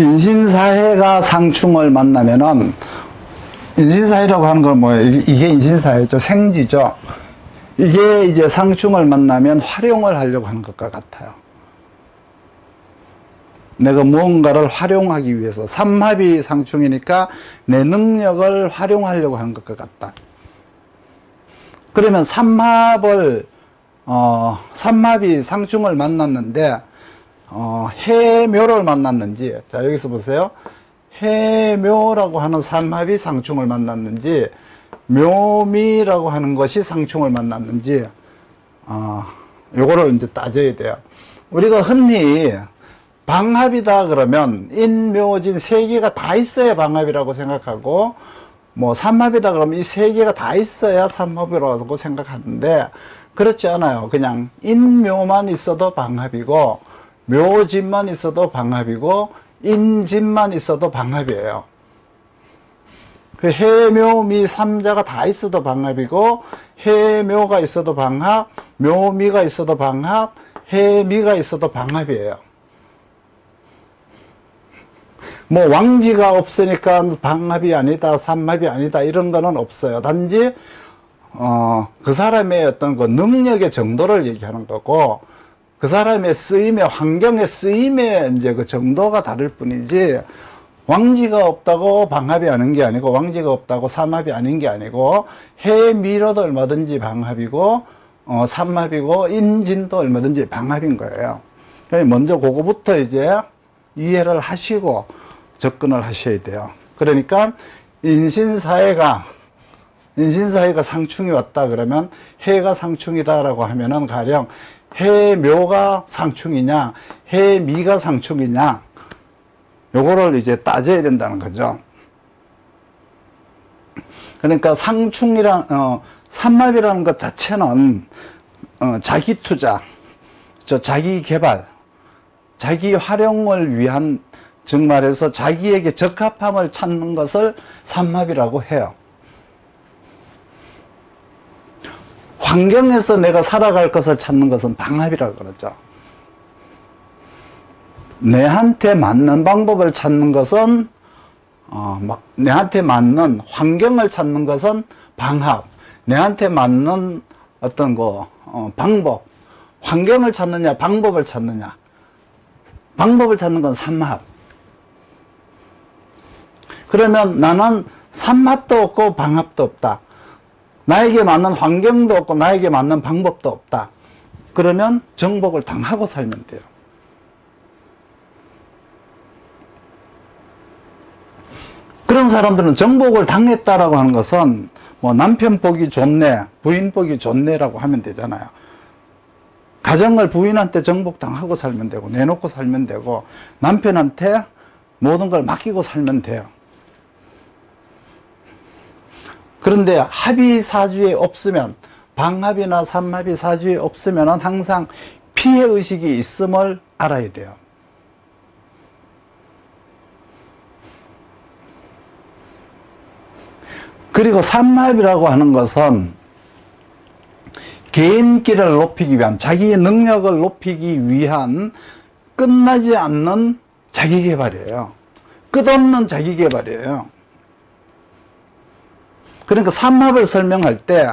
인신사회가 상충을 만나면은, 인신사회라고 하는 건 뭐예요? 이게 인신사회죠. 생지죠. 이게 이제 상충을 만나면 활용을 하려고 하는 것과 같아요. 내가 무언가를 활용하기 위해서, 삼합이 상충이니까 내 능력을 활용하려고 하는 것과 같다. 그러면 삼합이 상충을 만났는데, 해묘를 만났는지, 자, 여기서 보세요. 해묘라고 하는 삼합이 상충을 만났는지, 묘미라고 하는 것이 상충을 만났는지, 요거를 이제 따져야 돼요. 우리가 흔히 방합이다 그러면 인묘진 세 개가 다 있어야 방합이라고 생각하고, 뭐 삼합이다 그러면 이 세 개가 다 있어야 삼합이라고 생각하는데, 그렇지 않아요. 그냥 인묘만 있어도 방합이고, 묘진만 있어도 방합이고, 인진만 있어도 방합이에요. 그 해묘미 삼자가 다 있어도 방합이고, 해묘가 있어도 방합, 묘미가 있어도 방합, 해미가 있어도 방합이에요. 뭐 왕지가 없으니까 방합이 아니다, 삼합이 아니다, 이런 거는 없어요. 단지 그 사람의 어떤 그 능력의 정도를 얘기하는 거고, 그 사람의 쓰임의, 환경의 쓰임의 이제 그 정도가 다를 뿐이지, 왕지가 없다고 방합이 아닌 게 아니고, 왕지가 없다고 삼합이 아닌 게 아니고, 해미로도 얼마든지 방합이고, 삼합이고, 인진도 얼마든지 방합인 거예요. 그러니까 먼저 그거부터 이제 이해를 하시고 접근을 하셔야 돼요. 그러니까 인신사회가 상충이 왔다 그러면, 해가 상충이다라고 하면은 가령 해묘가 상충이냐, 해미가 상충이냐, 요거를 이제 따져야 된다는 거죠. 그러니까 삼합이라는 것 자체는 자기 투자, 자기 개발, 자기 활용을 위한, 즉 말해서 자기에게 적합함을 찾는 것을 삼합이라고 해요. 환경에서 내가 살아갈 것을 찾는 것은 방합이라고 그러죠. 내한테 맞는 방법을 찾는 것은, 내한테 맞는 환경을 찾는 것은 방합, 내한테 맞는 어떤 방법, 환경을 찾느냐, 방법을 찾느냐, 방법을 찾는 건 삼합. 그러면 나는 삼합도 없고 방합도 없다. 나에게 맞는 환경도 없고 나에게 맞는 방법도 없다. 그러면 정복을 당하고 살면 돼요. 그런 사람들은 정복을 당했다라고 하는 것은 뭐 남편 보기 좋네, 부인 보기 좋네라고 하면 되잖아요. 가정을 부인한테 정복당하고 살면 되고, 내놓고 살면 되고, 남편한테 모든 걸 맡기고 살면 돼요. 그런데 합이 사주에 없으면, 방합이나 삼합이 사주에 없으면 항상 피해의식이 있음을 알아야 돼요. 그리고 삼합이라고 하는 것은 개인기를 높이기 위한, 자기의 능력을 높이기 위한 끝나지 않는 자기개발이에요. 끝없는 자기개발이에요. 그러니까 삼합을 설명할 때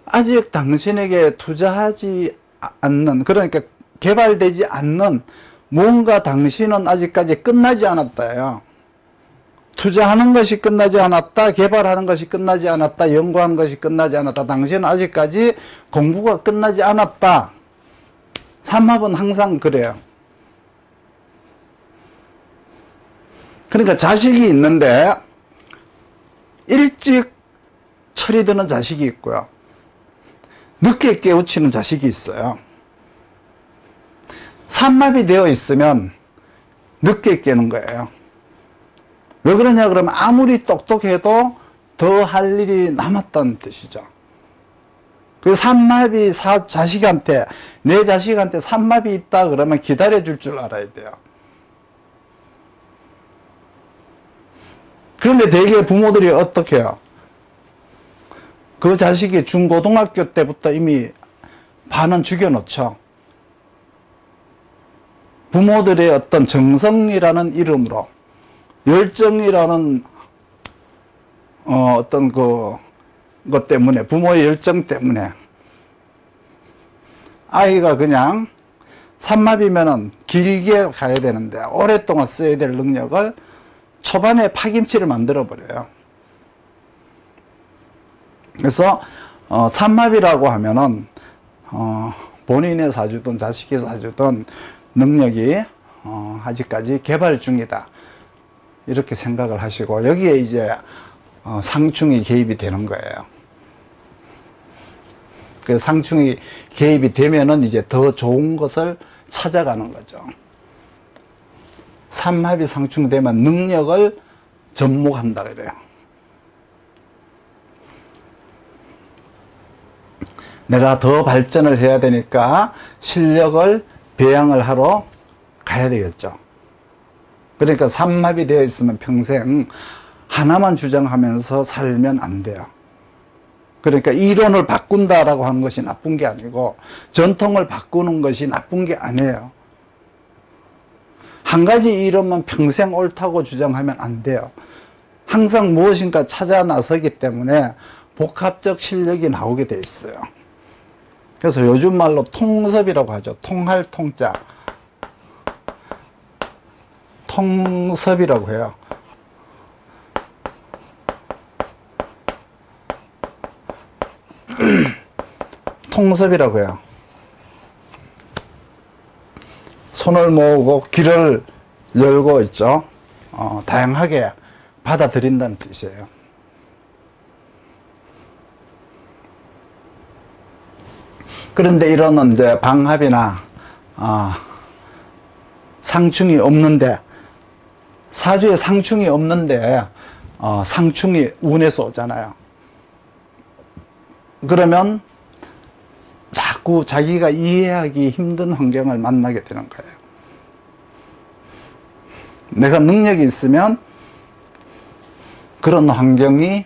아직 당신에게 투자하지 않는, 그러니까 개발되지 않는 뭔가 당신은 아직까지 끝나지 않았다예요. 투자하는 것이 끝나지 않았다, 개발하는 것이 끝나지 않았다, 연구하는 것이 끝나지 않았다, 당신은 아직까지 공부가 끝나지 않았다. 삼합은 항상 그래요. 그러니까 자식이 있는데 일찍 철이 드는 자식이 있고요, 늦게 깨우치는 자식이 있어요. 삼합이 되어 있으면 늦게 깨는 거예요. 왜 그러냐 그러면 아무리 똑똑해도 더 할 일이 남았다는 뜻이죠. 그 삼합이 자식한테, 내 자식한테 삼합이 있다 그러면 기다려줄 줄 알아야 돼요. 그런데 대개 부모들이 어떻게 해요? 그 자식이 중고등학교 때부터 이미 반은 죽여놓죠. 부모들의 어떤 정성이라는 이름으로 열정이라는 어떤 것 때문에, 부모의 열정 때문에 아이가 그냥 삼마비면은 길게 가야 되는데 오랫동안 써야 될 능력을 초반에 파김치를 만들어 버려요. 그래서 삼마비라고 하면은 본인이 사주든 자식이 사주든 능력이 아직까지 개발 중이다, 이렇게 생각을 하시고, 여기에 이제 상충이 개입이 되는 거예요. 그 상충이 개입이 되면은 이제 더 좋은 것을 찾아가는 거죠. 삼합이 상충되면 능력을 접목한다 그래요. 내가 더 발전을 해야 되니까 실력을 배양을 하러 가야 되겠죠. 그러니까 삼합이 되어 있으면 평생 하나만 주장하면서 살면 안 돼요. 그러니까 이론을 바꾼다라고 하는 것이 나쁜 게 아니고 전통을 바꾸는 것이 나쁜 게 아니에요. 한 가지 이론만 평생 옳다고 주장하면 안 돼요. 항상 무엇인가 찾아 나서기 때문에 복합적 실력이 나오게 돼 있어요. 그래서 요즘 말로 통섭이라고 하죠. 통할 통자. 통섭이라고 해요. 통섭이라고 해요. 손을 모으고 귀를 열고 있죠. 다양하게 받아들인다는 뜻이에요. 그런데 이런 이제 방합이나 상충이 없는데, 사주에 상충이 없는데 상충이 운에서 오잖아요. 그러면 자꾸 자기가 이해하기 힘든 환경을 만나게 되는 거예요. 내가 능력이 있으면 그런 환경이,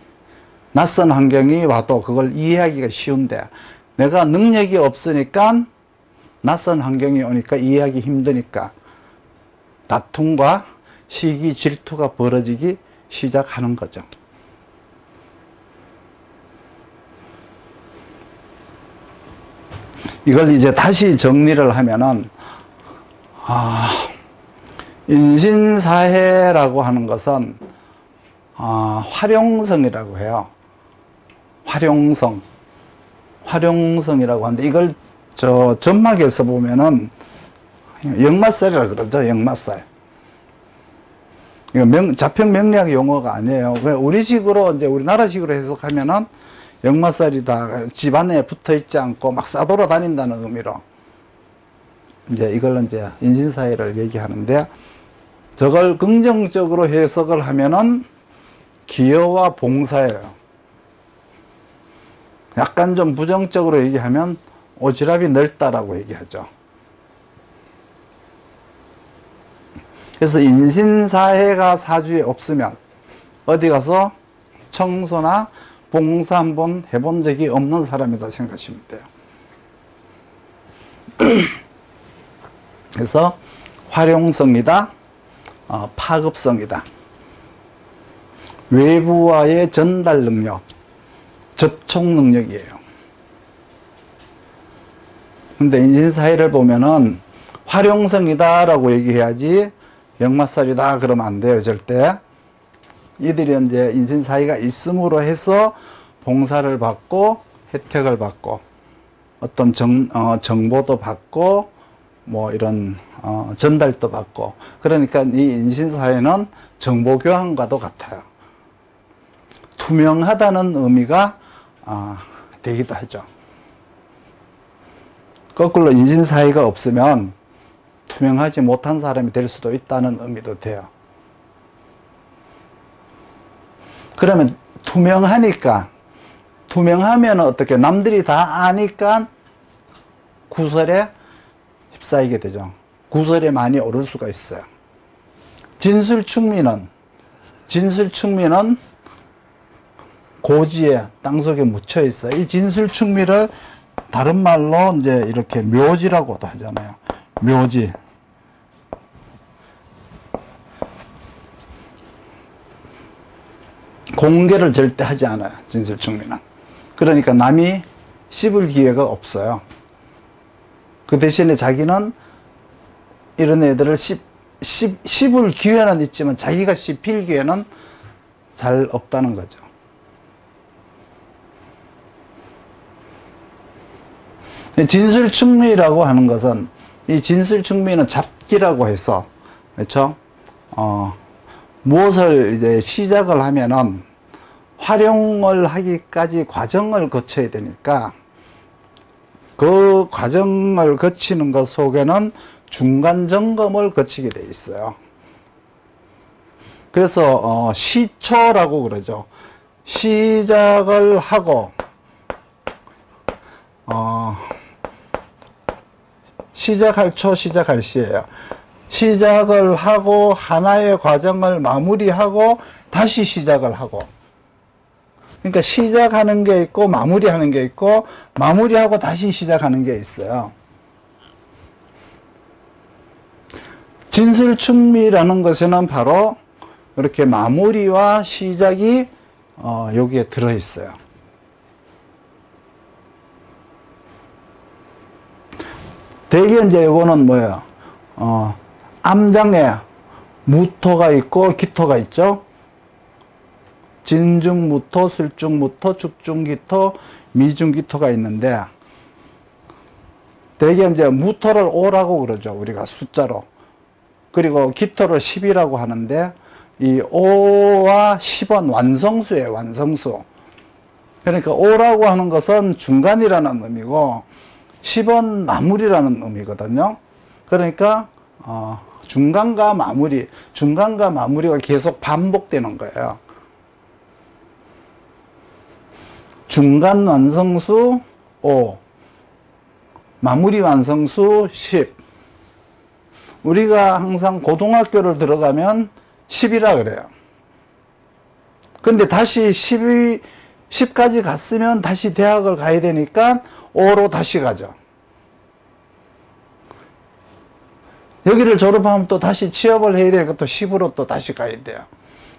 낯선 환경이 와도 그걸 이해하기가 쉬운데, 내가 능력이 없으니까 낯선 환경이 오니까 이해하기 힘드니까 다툼과 시기, 질투가 벌어지기 시작하는 거죠. 이걸 이제 다시 정리를 하면은, 인신사해라고 하는 것은 활용성이라고 해요. 활용성이라고 하는데, 이걸 점막에서 보면은 역마살이라고 그러죠. 역마살. 이거 자평 명리학 용어가 아니에요. 우리식으로, 이제 우리나라식으로 해석하면은 역마살이다, 집안에 붙어 있지 않고 막 싸돌아다닌다는 의미로 이제 이걸 이제 인신사회를 얘기하는데, 저걸 긍정적으로 해석을 하면은 기여와 봉사예요. 약간 좀 부정적으로 얘기하면 오지랖이 넓다라고 얘기하죠. 그래서 인신사회가 사주에 없으면 어디 가서 청소나 봉사 한번 해본 적이 없는 사람이다 생각하시면 돼요. 그래서 활용성이다, 파급성이다, 외부와의 전달 능력, 접촉 능력이에요. 근데 인신사회를 보면은 활용성이다 라고 얘기해야지 역마살이다 그러면 안 돼요, 절대. 이들이 이제 인신사회가 있음으로 해서 봉사를 받고 혜택을 받고 어떤 정보도 받고 뭐 이런 전달도 받고, 그러니까 이 인신사회는 정보교환과도 같아요. 투명하다는 의미가 되기도 하죠. 거꾸로 인신사회가 없으면 투명하지 못한 사람이 될 수도 있다는 의미도 돼요. 그러면 투명하면 어떻게, 남들이 다 아니까 구설에 휩싸이게 되죠. 구설에 많이 오를 수가 있어요. 진술충미는 고지에 땅속에 묻혀 있어요. 이 진술충미를 다른 말로 이제 이렇게 묘지라고도 하잖아요. 묘지. 공개를 절대 하지 않아요. 진술충미는. 그러니까 남이 씹을 기회가 없어요. 그 대신에 자기는 이런 애들을 씹을 기회는 있지만 자기가 씹힐 기회는 잘 없다는 거죠. 진술충미라고 하는 것은, 이 진술충미는 잡기라고 해서, 그렇죠? 무엇을 이제 시작을 하면은 활용을 하기까지 과정을 거쳐야 되니까, 그 과정을 거치는 것 속에는 중간 점검을 거치게 돼 있어요. 그래서 시초라고 그러죠. 시작을 하고 시작할 초, 시작할 시예요. 시작을 하고 하나의 과정을 마무리하고 다시 시작을 하고, 그러니까 시작하는 게 있고 마무리하는 게 있고 마무리하고 다시 시작하는 게 있어요. 진술충미라는 것에는 바로 이렇게 마무리와 시작이 여기에 들어있어요. 대개 이제 이거는 뭐예요? 암장에 무토가 있고 기토가 있죠. 진중무토, 술중무토, 죽중기토, 미중기토가 있는데, 대개 이제 무토를 5라고 그러죠. 우리가 숫자로. 그리고 기토를 10이라고 하는데, 이 5와 10은 완성수예요. 완성수. 그러니까 5라고 하는 것은 중간이라는 의미고 10은 마무리라는 의미거든요. 그러니까 중간과 마무리가 계속 반복되는 거예요. 중간 완성수 5, 마무리 완성수 10. 우리가 항상 고등학교를 들어가면 10이라 그래요. 근데 다시 10까지 갔으면 다시 대학을 가야 되니까 5로 다시 가죠. 여기를 졸업하면 또 다시 취업을 해야 되니까 또 10으로 또 다시 가야 돼요.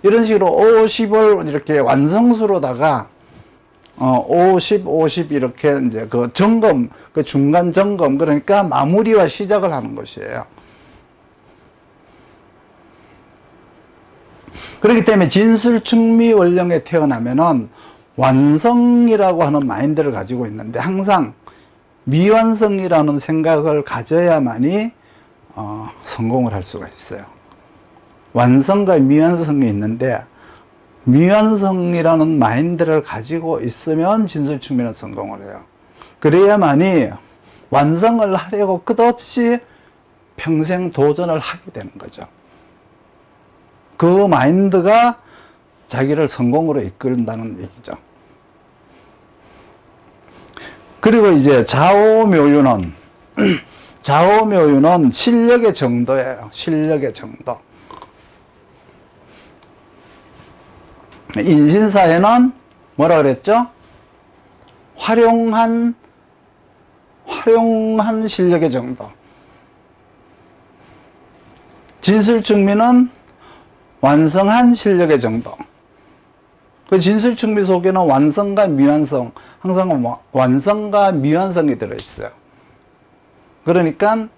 이런 식으로 5, 10을 이렇게 완성수로다가 50, 50 이렇게 이제 그 점검, 그 중간 점검, 그러니까 마무리와 시작을 하는 것이에요. 그렇기 때문에 진술충미 원령에 태어나면은 완성이라고 하는 마인드를 가지고 있는데, 항상 미완성이라는 생각을 가져야만이 성공을 할 수가 있어요. 완성과 미완성이 있는데, 미완성이라는 마인드를 가지고 있으면 진술충미는 성공을 해요. 그래야만이 완성을 하려고 끝없이 평생 도전을 하게 되는 거죠. 그 마인드가 자기를 성공으로 이끈다는 얘기죠. 그리고 이제 좌오묘유는 좌오묘유는 실력의 정도예요. 실력의 정도. 인신사에는 뭐라 그랬죠? 활용한 실력의 정도. 진술충미는 완성한 실력의 정도. 그 진술충미 속에는 완성과 미완성, 항상 완성과 미완성이 들어있어요. 그러니까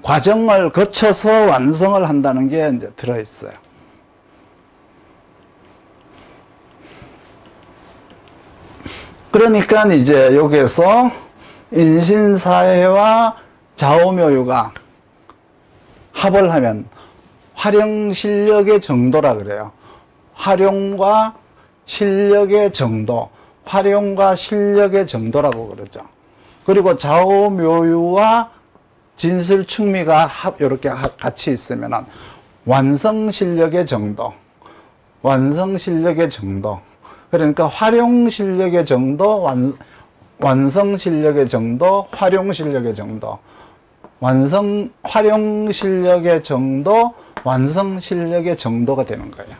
과정을 거쳐서 완성을 한다는 게 이제 들어있어요. 그러니까 이제 여기에서 인신사회와 좌오묘유가 합을 하면 활용실력의 정도라 그래요. 활용과 실력의 정도, 활용과 실력의 정도라고 그러죠. 그리고 좌오묘유와 진술충미가 이렇게 같이 있으면 완성실력의 정도, 완성실력의 정도. 그러니까 활용실력의 정도, 완성실력의 정도, 활용실력의 정도. 활용실력의 정도, 완성실력의 정도가 되는 거예요.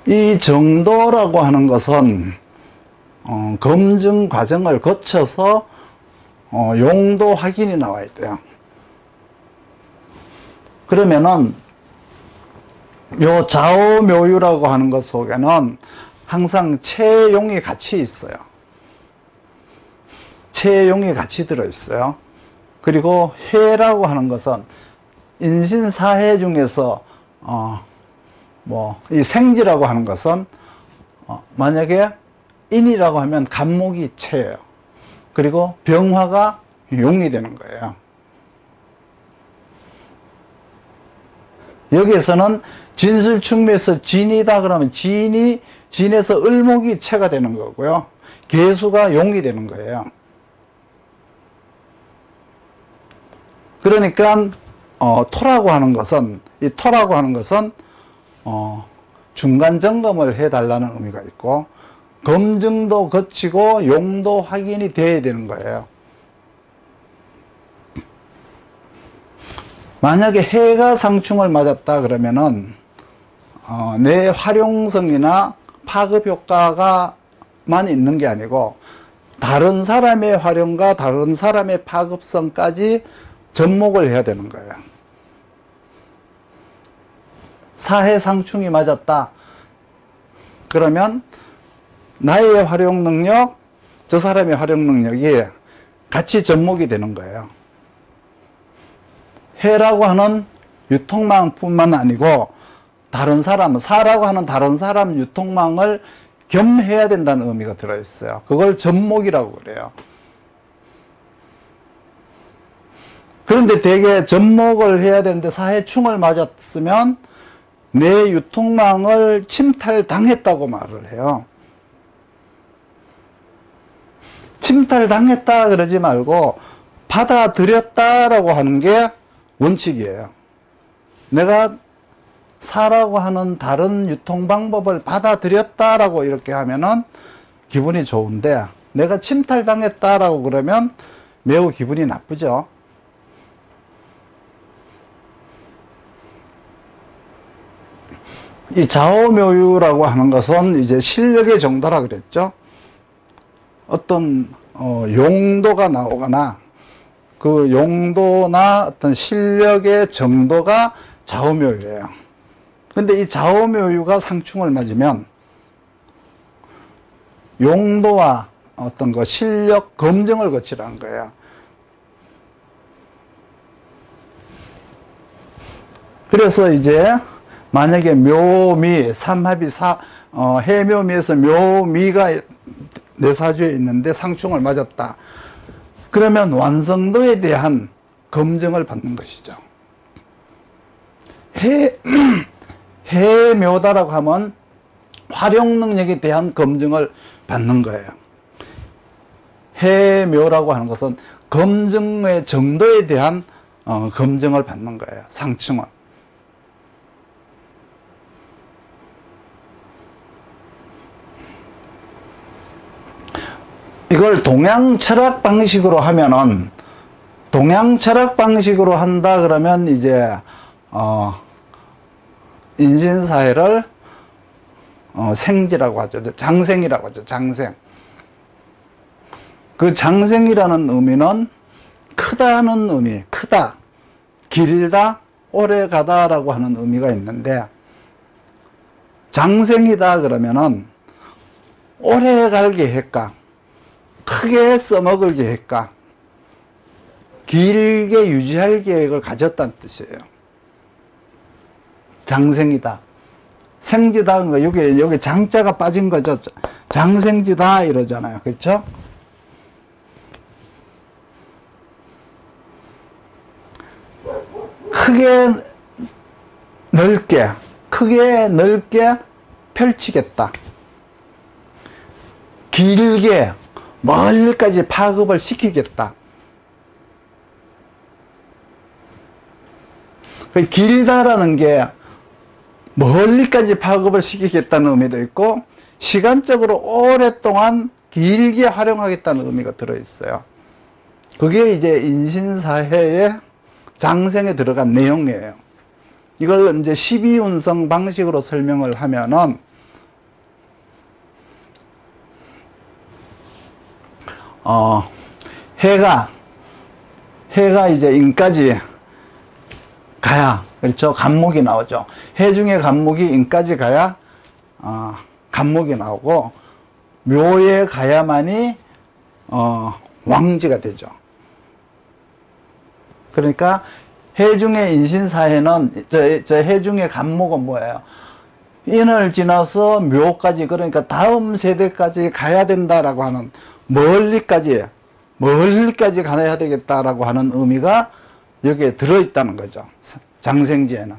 이 정도라고 하는 것은 검증 과정을 거쳐서 용도 확인이 나와야 돼요. 그러면은 요 좌오묘유라고 하는 것 속에는 항상 채용이 같이 있어요. 채용이 같이 들어있어요. 그리고 해라고 하는 것은 인신사해 중에서 이 생지라고 하는 것은 만약에 인이라고 하면 간목이 채예요. 그리고 병화가 용이 되는 거예요. 여기에서는 진술충묘에서 진이다 그러면 진에서 을목이 채가 되는 거고요. 계수가 용이 되는 거예요. 그러니까 토라고 하는 것은 이 토라고 하는 것은 중간 점검을 해달라는 의미가 있고 검증도 거치고 용도 확인이 돼야 되는 거예요. 만약에 해가 상충을 맞았다 그러면은 내 활용성이나 파급 효과가만 있는 게 아니고 다른 사람의 활용과 다른 사람의 파급성까지 접목을 해야 되는 거예요. 사해 상충이 맞았다 그러면 나의 활용 능력, 저 사람의 활용 능력이 같이 접목이 되는 거예요. 해라고 하는 유통망뿐만 아니고 다른 사람, 사라고 하는 다른 사람 유통망을 겸해야 된다는 의미가 들어있어요. 그걸 접목이라고 그래요. 그런데 대개 접목을 해야 되는데 사해충을 맞았으면 내 유통망을 침탈당했다고 말을 해요. 침탈당했다 그러지 말고 받아들였다라고 하는 게 원칙이에요. 내가 사라고 하는 다른 유통 방법을 받아들였다라고 이렇게 하면은 기분이 좋은데 내가 침탈당했다라고 그러면 매우 기분이 나쁘죠. 이 좌오묘유라고 하는 것은 이제 실력의 정도라 그랬죠. 어떤 용도가 나오거나 그 용도나 어떤 실력의 정도가 좌오묘유예요. 근데 이 좌오묘유가 상충을 맞으면 용도와 어떤 그 실력 검증을 거치라는 거예요. 그래서 이제 만약에 묘미, 삼합이 해묘미에서 묘미가 내사주에 있는데 상충을 맞았다. 그러면 완성도에 대한 검증을 받는 것이죠. 해묘다라고 하면 활용 능력에 대한 검증을 받는 거예요. 해묘라고 하는 것은 검증의 정도에 대한 검증을 받는 거예요. 상충은. 이걸 동양 철학 방식으로 하면은, 동양 철학 방식으로 한다 그러면 이제 인신사회를 생지라고 하죠. 장생이라고 하죠. 장생. 그 장생이라는 의미는 크다는 의미, 크다, 길다, 오래 가다라고 하는 의미가 있는데, 장생이다 그러면은 오래 갈게 했까, 크게 써먹을게 했까, 길게 유지할 계획을 가졌다는 뜻이에요. 장생이다. 생지다, 여기 장자가 빠진 거죠. 장생지다 이러잖아요. 그렇죠? 크게 넓게 펼치겠다. 길게 멀리까지 파급을 시키겠다. 길다라는 게 멀리까지 파급을 시키겠다는 의미도 있고, 시간적으로 오랫동안 길게 활용하겠다는 의미가 들어있어요. 그게 이제 인신사회의 장생에 들어간 내용이에요. 이걸 이제 12운성 방식으로 설명을 하면은, 해가 이제 인까지 가야, 그렇죠. 간목이 나오죠. 해 중에 간목이 인까지 가야 간목이 나오고, 묘에 가야만이 왕지가 되죠. 그러니까 해 중에 인신사해는 저 해 중에 간목은 뭐예요? 인을 지나서 묘까지, 그러니까 다음 세대까지 가야 된다라고 하는, 멀리까지 가야 되겠다라고 하는 의미가 여기에 들어있다는 거죠. 장생지에는.